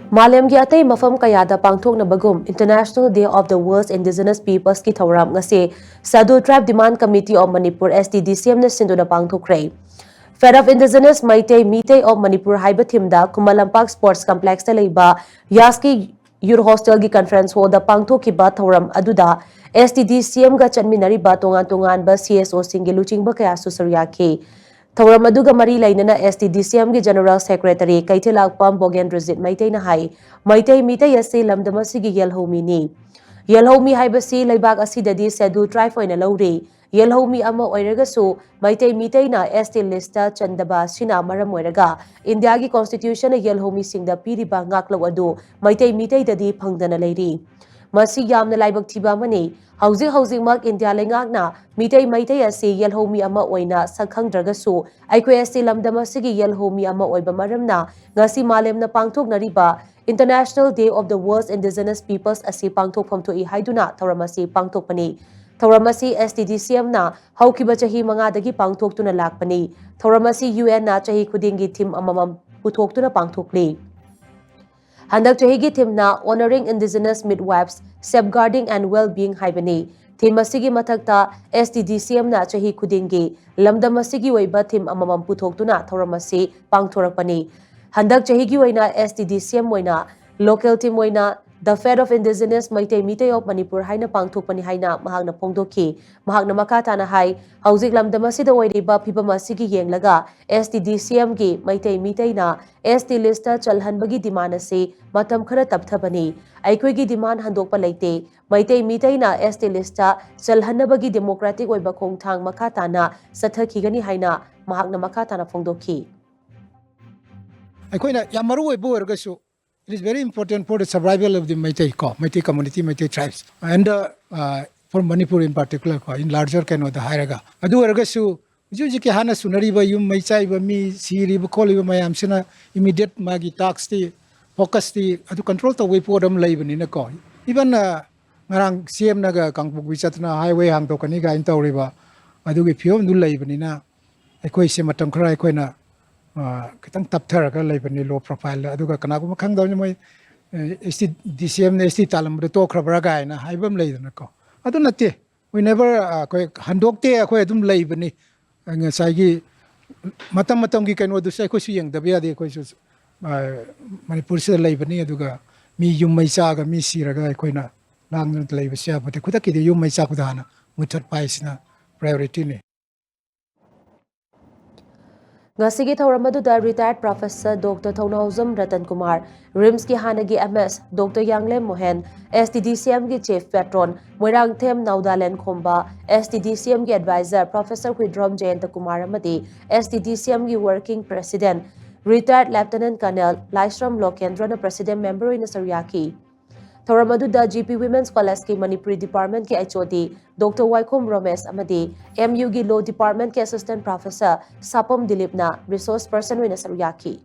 Malam gi atay mafam kayada pangthok na bagum International Day of the World's Indigenous Peoples ki thawram ngase Sadu Tribe Demand Committee of Manipur STDCM na sindu na pangthokre. Fed of Indigenous Maitei Mitei of Manipur haiba thimda Kumalampak Sports Complex ta leiba Yaski Youth Hostel gi conference hall da pangthokiba thawram aduda STDCM ga chanminariba tongan ba CSO singi luchingba kaya susarya Thawram aduga mari lainana STDCM gi General Secretary Kaithilakpam Bogendrojit Maitai na hai Maitai Mitai ase lamdamasigi Yelhomi ni Yelhomi haibasi laibak asidadi schedule tribe oina laure Yelhomi ama oiragasu Maitai Mitai na ST lista chandaba sina maram oiraga India gi constitution na Yelhomi singda piriba ngaklo adu Maitai Mitai dadi phangdana leiri Masi yamna laibak thiba mani Housing mak India lengakna Mitai Maitai ase Yelhomi ama oina sakhangdragasu Aikwe ase lamdamasigi Yelhomi ama oiba maramna ngasi malemna pangthoknariba International Day of the World's Indigenous Peoples ase pangthokphamthoi haiduna thawramasi pangthokpani Thawramasi STDCM na haukiba chahi mangadagi pangthoktuna lakpani Thawramasi UN na chahi khudingi thim amamam puthoktuna pangthokli Handak chahigi thimna Honoring Indigenous Midwives, Safeguarding and Well-being haibani. Thim asigi mathakta STDCM na chahi khudingi lamdam asigi oiba thim amamam puthoktuna thawramasi pangthorakpani. Handak chahigi oina STDCM oina local team oina The Fed of Indigenous Maitai Mitai of Manipur haina pangthokpani haina mahakna phongdokhi mahakna makatana hai hauzik lamdamasida oiriba phibamasigi yenglaga STDCM gi Maitai Mitai na ST lista chalhanbagi demand ase matam khara tapthabani aikoi gi demand handokpa leite Maitai Mitai na ST lista chalhanabagi democratic oiba khongthang makatana sathakhigani haina mahakna makatana phongdokhi aikoina yamaru oibo ergasu It is very important for the survival of the Meitei community, Meitei tribes, and for Manipur in particular, in larger kind of the Hairaga. Adu ergasu, Juji Hana Sunariba, you Maitai, me, Siri, Koliba, Mayamsina, immediate Magi tax the focus the to control the way for them living in a call. Even Marang CM Naga, Kangpuk, Vichatna, Highway, Hangtokaniga, in Tauriba, Adu with Pio, Nula, even in a Equation Matamkra, Equina. Kitang tapthar ka lai bani low profile aduga kana ko makhang daw ni ST DCM ne ST talam de to khra ga na haibam lai na ko adu nate we never ko handok te ko adum lai bani nga sai gi matam gi kaino du sai ko su yang da bia de ko su Manipur se lai bani aduga mi yum mai cha ga mi sira ga ko na lang lai ba sia ba te kuda ki de yum mai cha ku da na muthar pais na priority ne Ngasigi thawramaduda retired professor Dr. Thaunauzam Ratan Kumar, RIMS ki hanagi MS Dr. Yanglem Mohen, STDCM ki chief patron Moirang Them Naudalen Khomba, STDCM ki advisor Professor Huidrom Jayanta Kumar amadi, STDCM ki working president retired Lieutenant Colonel Laisram Lokendra na president member in Saryaki. Thawramaduda GP Women's College ki Manipuri Department ki HOD Dr. Waikom Romesh amadi MU ki Law Department ki Assistant Professor Sapam Dilip na resource person wina Saryaki.